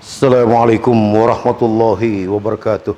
Assalamualaikum warahmatullahi wabarakatuh.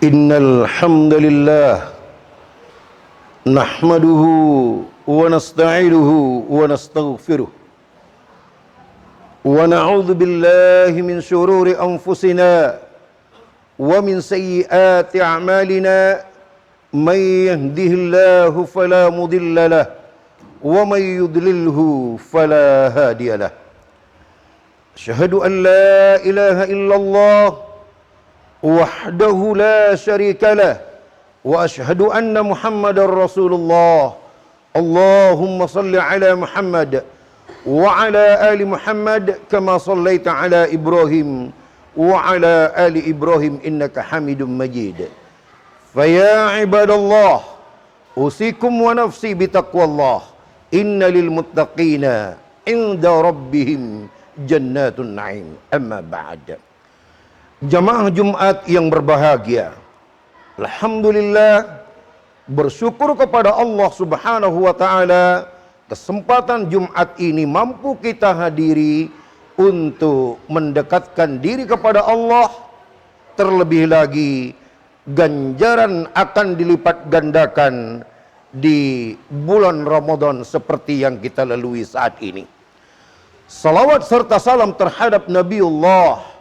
Innal hamdalillah Nahmaduhu wa nasta'inuhu wa nastaghfiruh wa na'udzu billahi min syururi anfusina wa min sayyiati a'malina may yahdihillahu fala mudilla lahu wa may yudlilhu fala hadiya lahu. Asyhadu an la ilaha illallah wahdahu la syarika lahu wa asyhadu anna Muhammadar Rasulullah. Allahumma salli ala Muhammad wa ala ali Muhammad kama sallaita ala Ibrahim wa ala ali Ibrahim innaka Hamidum Majid. Fa ya ibadallah usikum wa nafsi bitaqwallah inna lil muttaqina inda rabbihim jannatun na'im. Amma ba'd. Jamaah Jumat yang berbahagia, alhamdulillah, bersyukur kepada Allah Subhanahu wa ta'ala, kesempatan Jumat ini mampu kita hadiri untuk mendekatkan diri kepada Allah. Terlebih lagi ganjaran akan dilipat gandakan di bulan Ramadan seperti yang kita lalui saat ini. Salawat serta salam terhadap Nabiullah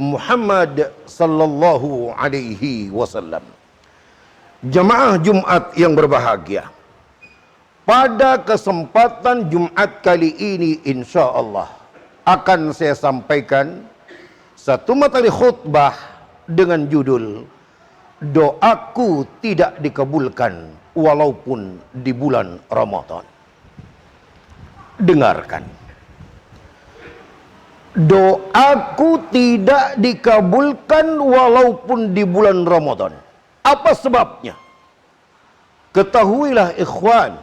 Muhammad sallallahu alaihi wasallam. Jamaah Jumat yang berbahagia, pada kesempatan Jumat kali ini insya Allah akan saya sampaikan satu materi khutbah dengan judul Doaku Tidak Dikabulkan Walaupun di Bulan Ramadan. Dengarkan. Doaku tidak dikabulkan walaupun di bulan Ramadan. Apa sebabnya? Ketahuilah ikhwan,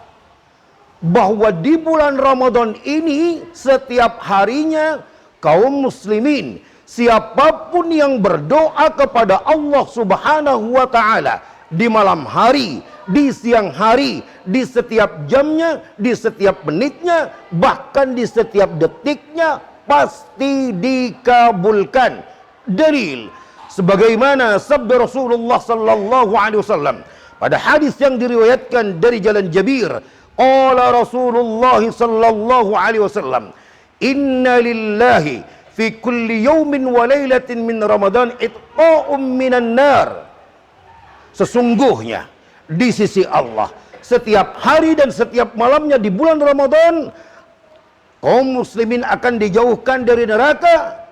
bahwa di bulan Ramadan ini setiap harinya kaum muslimin, siapapun yang berdoa kepada Allah Subhanahu wa ta'ala di malam hari, di siang hari, di setiap jamnya, di setiap menitnya, bahkan di setiap detiknya, pasti dikabulkan. Dalil sebagaimana sabda Rasulullah sallallahu alaihi wasallam pada hadis yang diriwayatkan dari jalan Jabir, qala Rasulullah sallallahu alaihi wasallam, inna lillahi fi kulli yawmin wa lailatin min Ramadan itqa'um minan nar. Sesungguhnya di sisi Allah setiap hari dan setiap malamnya di bulan Ramadan kaum muslimin akan dijauhkan dari neraka.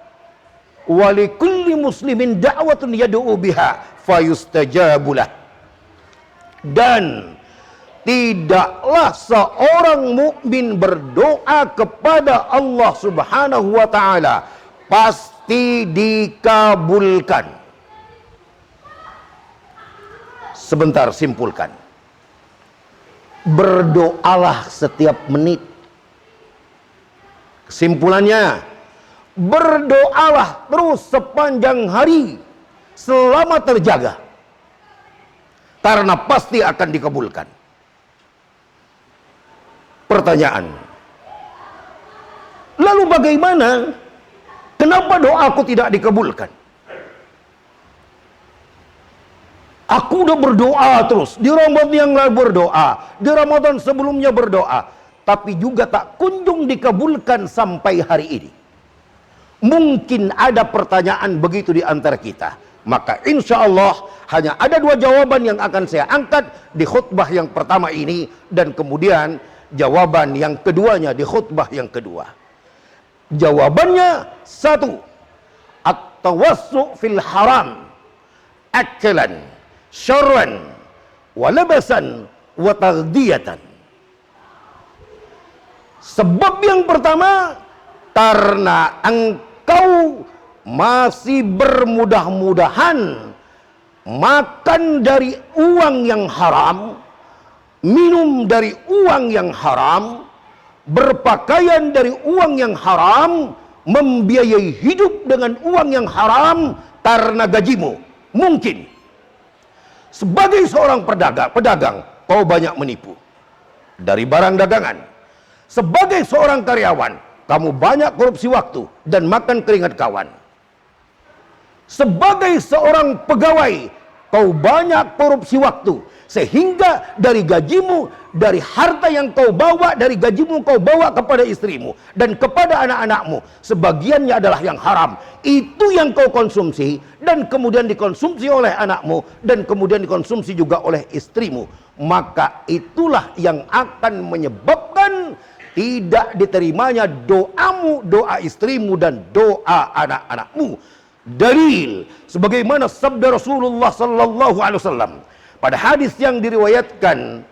Walikulli muslimin da'watun yad'u biha fayustajabulah. Dan tidaklah seorang mukmin berdoa kepada Allah Subhanahu wa ta'ala pasti dikabulkan. Sebentar, simpulkan. Berdoalah setiap menit. Kesimpulannya, berdoalah terus sepanjang hari selama terjaga, karena pasti akan dikabulkan. Pertanyaan, lalu bagaimana? Kenapa doaku tidak dikabulkan? Aku udah berdoa terus, di Ramadan yang lalu berdoa, di Ramadan sebelumnya berdoa, tapi juga tak kunjung dikabulkan sampai hari ini. Mungkin ada pertanyaan begitu di antara kita. Maka insya Allah hanya ada dua jawaban yang akan saya angkat di khutbah yang pertama ini, dan kemudian jawaban yang keduanya di khutbah yang kedua. Jawabannya satu, at-tawassu fil haram akalan syarran wa labasan wa taghdiyatan. Sebab yang pertama, karena engkau masih bermudah-mudahan makan dari uang yang haram, minum dari uang yang haram, berpakaian dari uang yang haram, membiayai hidup dengan uang yang haram karena gajimu. Mungkin sebagai seorang pedagang, kau banyak menipu dari barang dagangan. Sebagai seorang karyawan, kamu banyak korupsi waktu dan makan keringat kawan. Sebagai seorang pegawai, kau banyak korupsi waktu, sehingga dari gajimu, dari harta yang kau bawa, dari gajimu kau bawa kepada istrimu dan kepada anak-anakmu, sebagiannya adalah yang haram. Itu yang kau konsumsi dan kemudian dikonsumsi oleh anakmu dan kemudian dikonsumsi juga oleh istrimu. Maka itulah yang akan menyebabkan tidak diterimanya doamu, doa istrimu dan doa anak-anakmu. Dalil sebagaimana sabda Rasulullah sallallahu alaihi wasallam pada hadis yang diriwayatkan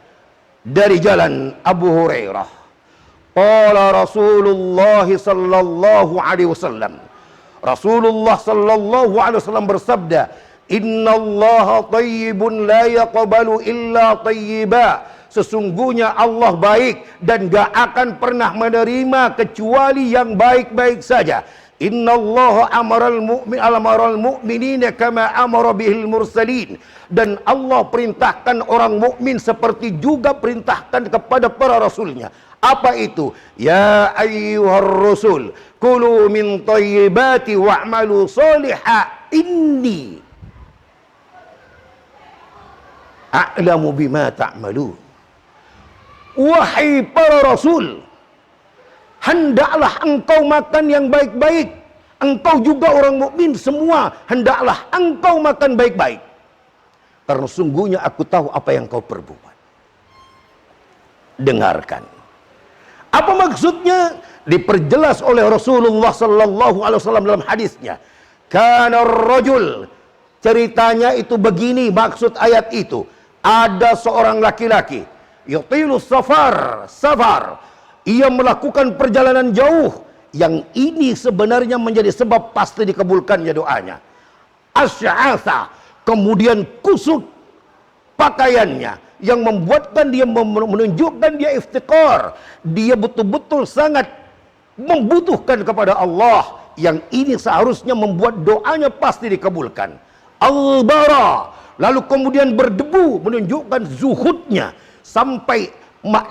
dari jalan Abu Hurairah. Qala Rasulullah sallallahu alaihi wasallam. Rasulullah sallallahu alaihi wasallam bersabda, "Innallaha thayyibun la yaqbalu illa thayyiba." Sesungguhnya Allah baik dan gak akan pernah menerima kecuali yang baik-baik saja. Innallaha amaral mu'minina kama amara bihil mursalin. Dan Allah perintahkan orang mukmin seperti juga perintahkan kepada para rasulnya. Apa itu? Ya ayyuhar rusul kulu min thayyibati wa'malu shaliha inni a'lamu bima ta'malun. Wahai para rasul, hendaklah engkau makan yang baik-baik. Engkau juga orang mukmin semua, hendaklah engkau makan baik-baik. Karena sungguhnya aku tahu apa yang kau perbuat. Dengarkan. Apa maksudnya? Diperjelas oleh Rasulullah sallallahu alaihi wasallam dalam hadisnya. Kana rajul, ceritanya itu begini maksud ayat itu. Ada seorang laki-laki yutilu safar, ia melakukan perjalanan jauh, yang ini sebenarnya menjadi sebab pasti dikabulkannya doanya. Asy'atha, kemudian kusut pakaiannya yang membuatkan dia menunjukkan dia iftikar, dia betul-betul sangat membutuhkan kepada Allah, yang ini seharusnya membuat doanya pasti dikabulkan. Al-bara, lalu kemudian berdebu menunjukkan zuhudnya, sampai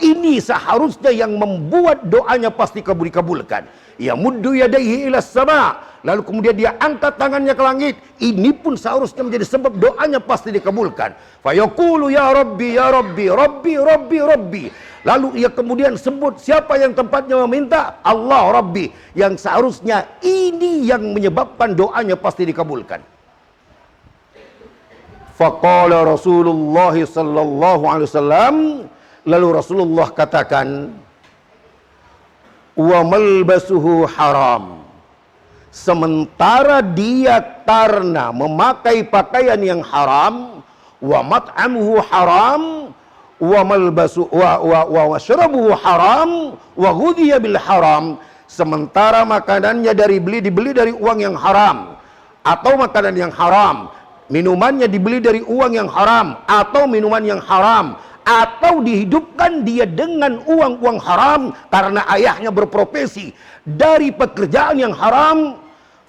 ini seharusnya yang membuat doanya pasti dikabulkan. Ya muddu yadaihi ila sama, lalu kemudian dia angkat tangannya ke langit, ini pun seharusnya menjadi sebab doanya pasti dikabulkan. Fayaqulu ya rabbi ya rabbi rabbi rabbi rabbi, lalu ia kemudian sebut siapa yang tempatnya meminta, Allah Rabbi, yang seharusnya ini yang menyebabkan doanya pasti dikabulkan. Faqala Rasulullah sallallahu alaihi wasallam, lalu Rasulullah katakan, wa malbasuhu haram, sementara dia karena memakai pakaian yang haram, wa mat'amuhu haram, wa malbasu wa washrabuhu haram, wa ghudhiya bil haram, sementara makanannya dibeli dari uang yang haram atau makanan yang haram, minumannya dibeli dari uang yang haram atau minuman yang haram, atau dihidupkan dia dengan uang-uang haram karena ayahnya berprofesi dari pekerjaan yang haram,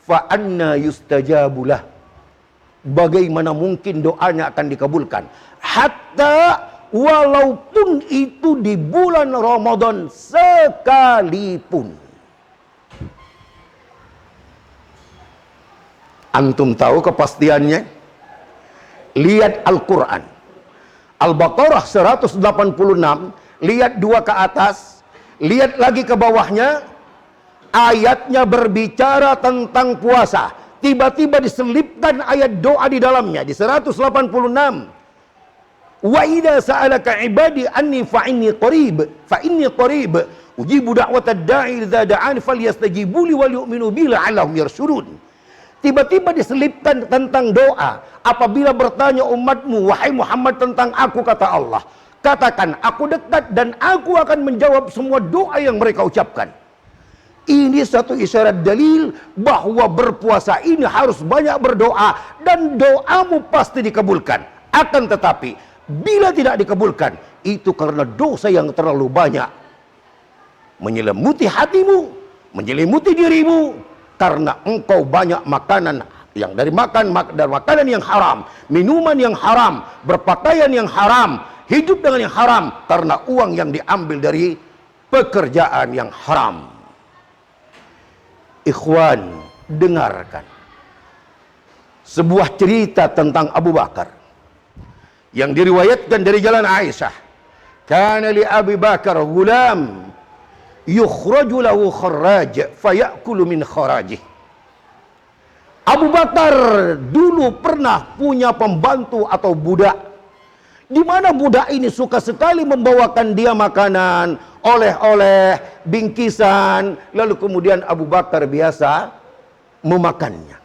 fa anna yustajabulah, bagaimana mungkin doanya akan dikabulkan, hatta walaupun itu di bulan Ramadan sekalipun. Antum tahu kepastiannya? Lihat Al-Quran Al-Baqarah 186, lihat 2 ke atas, lihat lagi ke bawahnya, ayatnya berbicara tentang puasa, tiba-tiba diselipkan ayat doa di dalamnya di 186. Wa idza sa'alaka ibadi anni fa inni qarib ujibu da'watad da'i idza da'an falyastajibu li wal yu'minu bi la'allahum yarshudun. Tiba-tiba diselipkan tentang doa. Apabila bertanya umatmu, wahai Muhammad, tentang aku, kata Allah, katakan aku dekat dan aku akan menjawab semua doa yang mereka ucapkan. Ini satu isyarat dalil bahwa berpuasa ini harus banyak berdoa dan doamu pasti dikabulkan. Akan tetapi bila tidak dikabulkan, itu karena dosa yang terlalu banyak menyelimuti hatimu, menyelimuti dirimu, karena engkau banyak makanan yang dari makanan yang haram, minuman yang haram, berpakaian yang haram, hidup dengan yang haram karena uang yang diambil dari pekerjaan yang haram. Ikhwan, dengarkan sebuah cerita tentang Abu Bakar. yang diriwayatkan dari jalan Aisyah, kana li Abi Bakar gulam yukhraju lahu kharraj fayakulu min kharajih. Abu Bakar dulu pernah punya pembantu atau budak, di mana budak ini suka sekali membawakan dia makanan, oleh-oleh, bingkisan, lalu kemudian Abu Bakar biasa memakannya.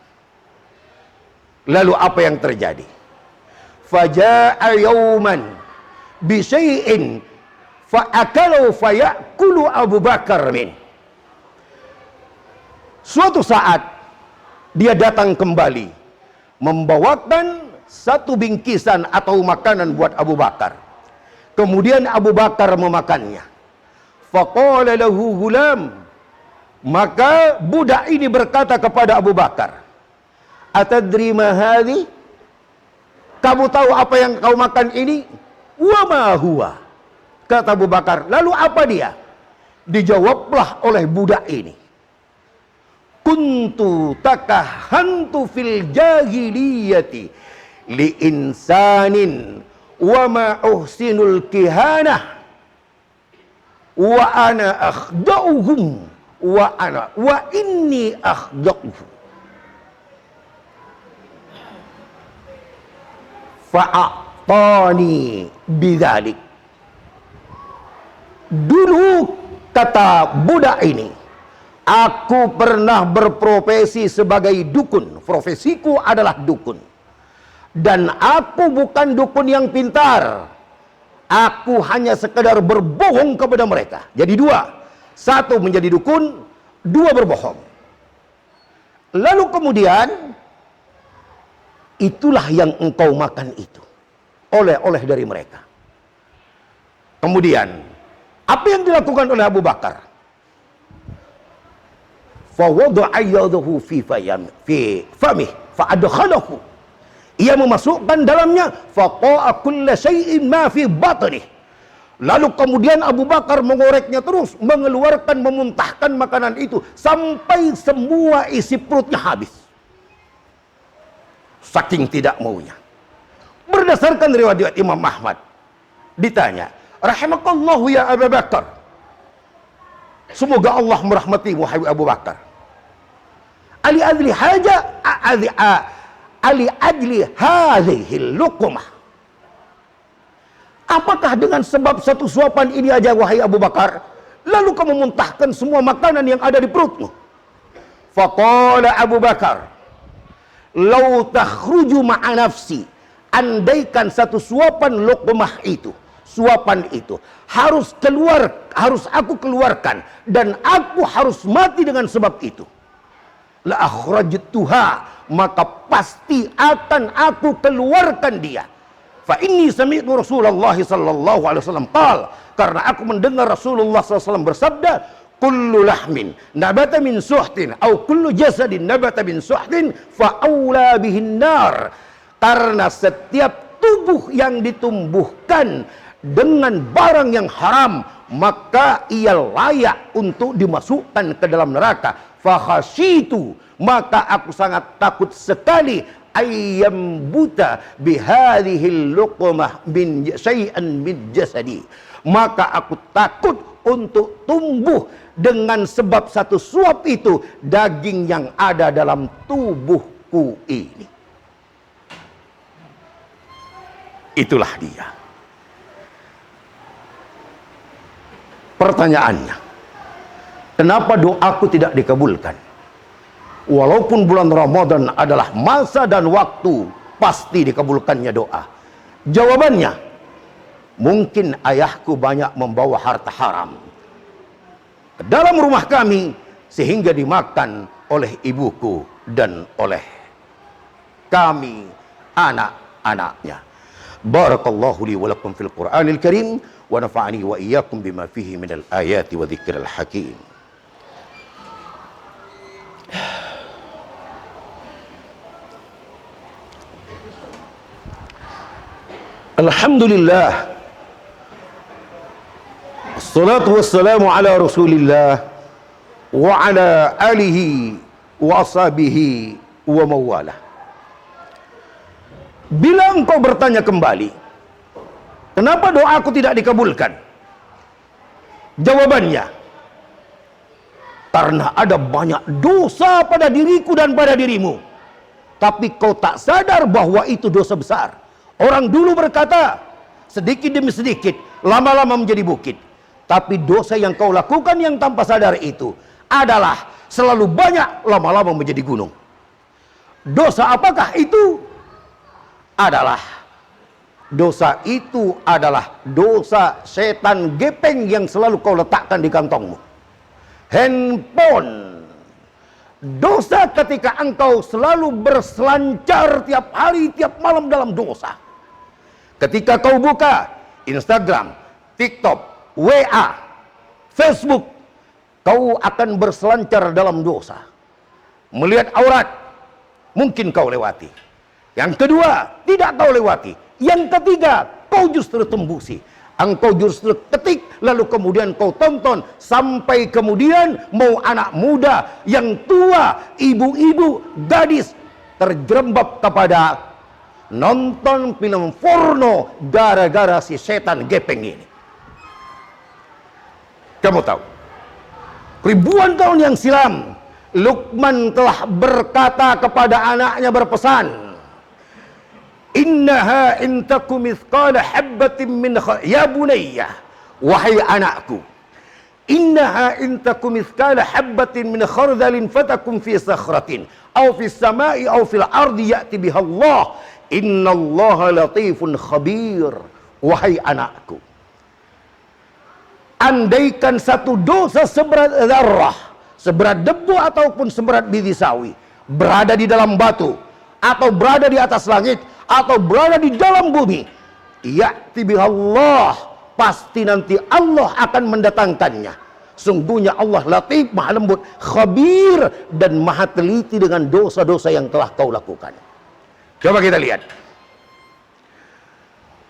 Lalu apa yang terjadi? Faja'a yawman bi syai'in fa'akalu fayakulu Abu Bakar min. Suatu saat dia datang kembali membawakan satu bingkisan atau makanan buat Abu Bakar. Kemudian Abu Bakar memakannya. Faqala lahu gulam, maka budak ini berkata kepada Abu Bakar, atadri ma hadhi? Kamu tahu apa yang kau makan ini? Wa ma huwa? Kata Abu Bakar, lalu apa dia? Dijawablah oleh budak ini, kuntu takahantu fil jahiliyati li insanin wa ma uhsinul kihanah wa ana akhda'uhum wa inni akhda'uhum fa'atani bidzalik. Dulu, kata budak ini, aku pernah berprofesi sebagai dukun. Profesiku adalah dukun. Dan aku bukan dukun yang pintar. Aku hanya sekedar berbohong kepada mereka. Jadi dua. Satu menjadi dukun, dua berbohong. Lalu kemudian, itulah yang engkau makan itu. Oleh-oleh dari mereka. Kemudian, apa yang dilakukan oleh Abu Bakar? Fawadha'a yadahu fi famih fa'adkhalahu. Ia memasukkan dalamnya faqa'a kulla syai'in ma fi batnih. Lalu kemudian Abu Bakar mengoreknya terus, mengeluarkan, memuntahkan makanan itu sampai semua isi perutnya habis. Saking tidak maunya. Berdasarkan riwayat Imam Ahmad, ditanya, rahimakallahu ya Abu Bakar, semoga Allah merahmati wahai Abu Bakar, ali adli haja ali adli hadhihi luqmah, apakah dengan sebab satu suapan ini aja wahai Abu Bakar lalu kamu muntahkan semua makanan yang ada di perutmu? Faqala Abu Bakar, lau takhruju ma'a nafsi, andaikan satu suapan luqmah itu, suapan itu harus keluar, harus aku keluarkan, dan aku harus mati dengan sebab itu, la akhrajtuha, maka pasti akan aku keluarkan dia. Fa inni sami'tu Rasulullah sallallahu alaihi wasallam qala, karena aku mendengar Rasulullah sallallahu alaihi wasallam bersabda, kullu lahmin nabata min suhtin atau kullu jasadin nabata min suhtin fa aula bihin nar. Karena setiap tubuh yang ditumbuhkan dengan barang yang haram, maka ia layak untuk dimasukkan ke dalam neraka. Fakhasyitu, maka aku sangat takut sekali, ayyam buta bihadhil luqmah min syai'an min jasadi, maka aku takut untuk tumbuh dengan sebab satu suap itu daging yang ada dalam tubuhku ini. Itulah dia. Pertanyaannya, kenapa doaku tidak dikabulkan? Walaupun bulan Ramadan adalah masa dan waktu pasti dikabulkannya doa. Jawabannya, mungkin ayahku banyak membawa harta haram ke dalam rumah kami sehingga dimakan oleh ibuku dan oleh kami anak-anaknya. Barakallahu li wa lakum fil Qur'anil Karim wa nafa'ani wa iyyakum bima fihi minal ayati wa dzikril hakim. Alhamdulillah, assalatu wassalamu ala Rasulillah wa ala alihi wa ashabihi wa mawalah. Bila engkau bertanya kembali, Kenapa doaku tidak dikabulkan? Jawabannya, karena ada banyak dosa pada diriku dan pada dirimu. Tapi kau tak sadar bahwa itu dosa besar. Orang dulu berkata, sedikit demi sedikit, lama-lama menjadi bukit. Tapi dosa yang kau lakukan yang tanpa sadar itu adalah selalu banyak, lama-lama menjadi gunung. Dosa apakah itu? Dosa itu adalah dosa setan gepeng yang selalu kau letakkan di kantongmu. Handphone. Dosa ketika engkau selalu berselancar tiap hari, tiap malam dalam dosa. Ketika kau buka Instagram, TikTok, WA, Facebook, kau akan berselancar dalam dosa. Melihat aurat, mungkin kau lewati. Yang kedua, tidak kau lewati. Yang ketiga, kau justru tembusi. Engkau justru ketik, lalu kemudian kau tonton, sampai kemudian mau anak muda, yang tua, ibu-ibu, gadis, terjerembab kepada nonton film porno gara-gara si setan gepeng ini. Kamu tahu, ribuan tahun yang silam, Luqman telah berkata kepada anaknya, berpesan, innaha intaku mithqala habbatin min ya bunayya, wahai anakku, innaha intaku mithqala habbatin min khardalin fatakum fi sakhratin aw fi samai aw fil ardi ya'ti biha Allah, innallaha latifun khabir. Wahai anakku, andaikan satu dosa seberat zarrah, seberat debu ataupun seberat biji sawi, berada di dalam batu, atau berada di atas langit, atau berada di dalam bumi, ya'ti bihallah, pasti nanti Allah akan mendatangkannya. Sungguhnya Allah latif, maha lembut, khabir, dan maha teliti dengan dosa-dosa yang telah kau lakukan. Coba kita lihat.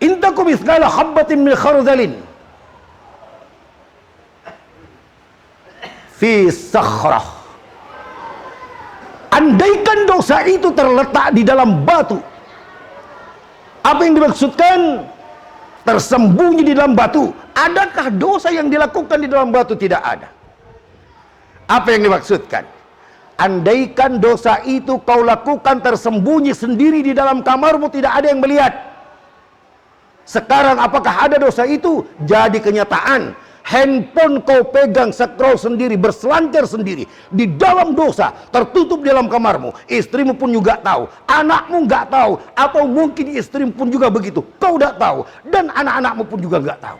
Intakum mithqala habbatin min khardalin fi sakhrah. Andaikan dosa itu terletak di dalam batu. Apa yang dimaksudkan? Tersembunyi di dalam batu. Adakah dosa yang dilakukan di dalam batu? Tidak ada. Apa yang dimaksudkan? Andaikan dosa itu kau lakukan tersembunyi sendiri di dalam kamarmu, tidak ada yang melihat. Sekarang apakah ada dosa itu? Jadi kenyataan. Handphone kau pegang, scroll sendiri, berselancar sendiri di dalam dosa, tertutup di dalam kamarmu. Istrimu pun juga tahu, anakmu nggak tahu, atau mungkin istrimu pun juga begitu, kau tidak tahu, dan anak-anakmu pun juga nggak tahu.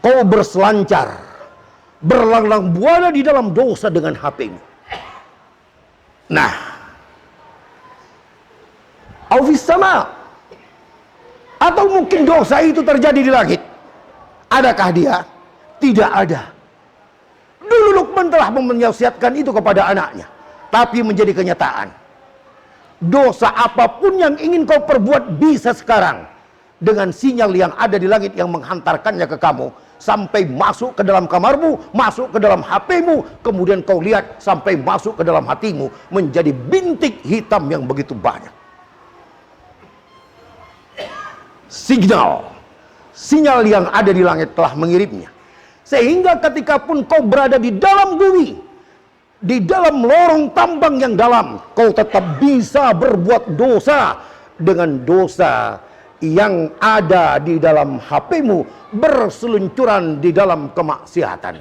Kau berselancar, berlanglang buana di dalam dosa dengan HP-mu. Nah, aufis sama, atau mungkin dosa itu terjadi di langit. Adakah dia? Tidak ada. Dulu Luqman telah menasihatkan itu kepada anaknya, tapi menjadi kenyataan. Dosa apapun yang ingin kau perbuat bisa sekarang, dengan sinyal yang ada di langit yang menghantarkannya ke kamu, sampai masuk ke dalam kamarmu, masuk ke dalam HP-mu, kemudian kau lihat sampai masuk ke dalam hatimu, menjadi bintik hitam yang begitu banyak. Sinyal yang ada di langit telah mengirimnya. Sehingga ketika pun kau berada di dalam bumi, di dalam lorong tambang yang dalam, kau tetap bisa berbuat dosa dengan dosa yang ada di dalam HP-mu, berseluncuran di dalam kemaksiatan.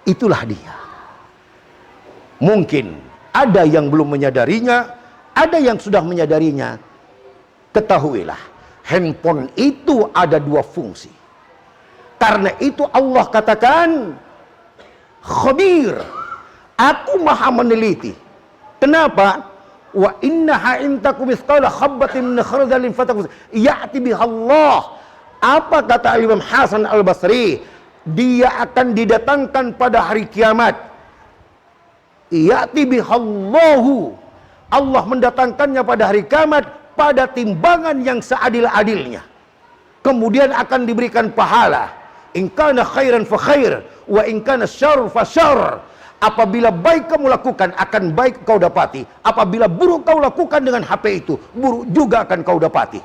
Itulah dia. Mungkin ada yang belum menyadarinya, ada yang sudah menyadarinya. Ketahuilah, handphone itu ada dua fungsi. Karena itu Allah katakan, khabir, aku maha meneliti. Kenapa? Wa innaha intakum mithqala habbatin min khardalin fatakum ya'ti bihallah. Apa kata Imam Hasan Al-Basri? Dia akan didatangkan pada hari kiamat. Ya'ti bihallahu. Allah mendatangkannya pada hari kiamat pada timbangan yang seadil-adilnya. Kemudian akan diberikan pahala. In kana khairan fa khair, wa in kana syarr fa syarr. Apabila baik kamu lakukan, akan baik kau dapati. Apabila buruk kau lakukan dengan HP itu, buruk juga akan kau dapati.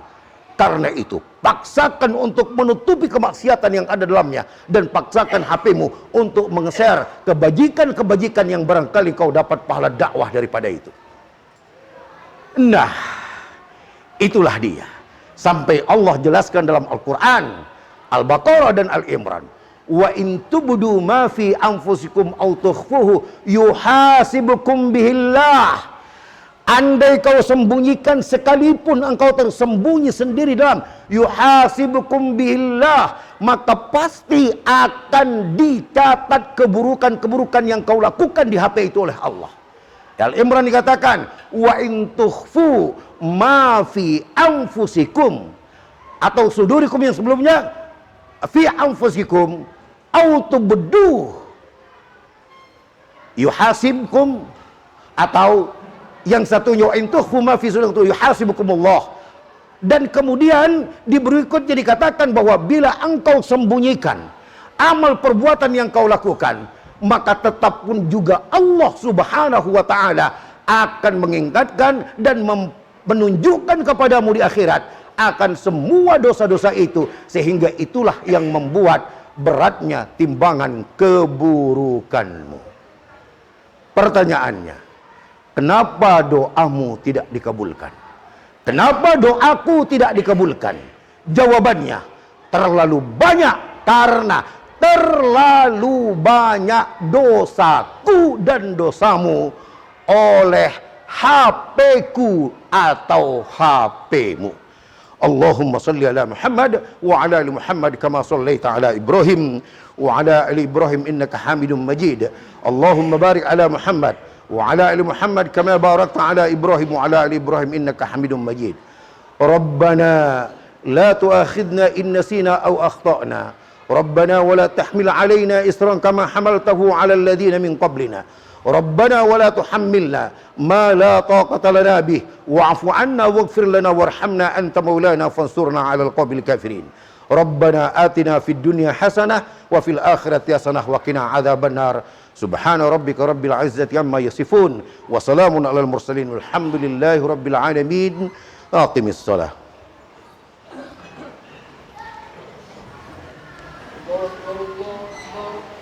Karena itu, paksakan untuk menutupi kemaksiatan yang ada dalamnya. Dan paksakan HP-mu untuk meng-share kebajikan-kebajikan yang barangkali kau dapat pahala dakwah daripada itu. Nah, itulah dia. Sampai Allah jelaskan dalam Al-Quran, Al-Baqarah dan Al-Imran. Wa in tubdu ma fi anfusikum aw tukhfuhu yuhasibukum bihillah. Andai kau sembunyikan, sekalipun engkau tersembunyi sendiri dalam, yuhasibukum billah, maka pasti akan dicatat keburukan-keburukan yang kau lakukan di HP itu oleh Allah. Al-Imran dikatakan, wa in tukhfu ma fi anfusikum, atau sudurikum yang sebelumnya, fi anfusikum au tubduh yuhasibkum, atau yang satunya wa in tukhfu ma fi sudurikum yuhasibukumullah. Dan kemudian di berikutnya dikatakan bahwa bila engkau sembunyikan amal perbuatan yang kau lakukan, maka tetap pun juga Allah Subhanahu wa taala akan mengingatkan dan menunjukkan kepadamu di akhirat akan semua dosa-dosa itu, sehingga itulah yang membuat beratnya timbangan keburukanmu. Pertanyaannya, kenapa doamu tidak dikabulkan? Kenapa doaku tidak dikabulkan? Jawabannya, terlalu banyak, karena terlalu banyak dosaku dan dosamu oleh HP-ku atau HP-mu. Allahumma salli ala Muhammad wa ala ali Muhammad kama sallaita ala Ibrahim wa ala ali Ibrahim innaka Hamidum Majid. Allahumma barik ala Muhammad wa ala ali Muhammad kama barakta ala Ibrahim wa ala ali Ibrahim innaka Hamidum Majid. Rabbana la tu'akhidna in nasina aw akhtana. Rabbana wa la tahmil alaina isran kama hamaltahu ala alladhina min qablina. Rabbana wa la tuhammilna ma la taqata lana bih wa'fu 'anna waghfir lana warhamna anta maulana fansurna 'alal qawmil kafirin. Rabbana atina fid dunya hasanah wa fil akhirati hasanah wa qina 'adzabannar. Subhana rabbika rabbil izzati amma yasifun wa salamun 'alal mursalin walhamdulillahi rabbil alamin. Aqimis shalah. Allah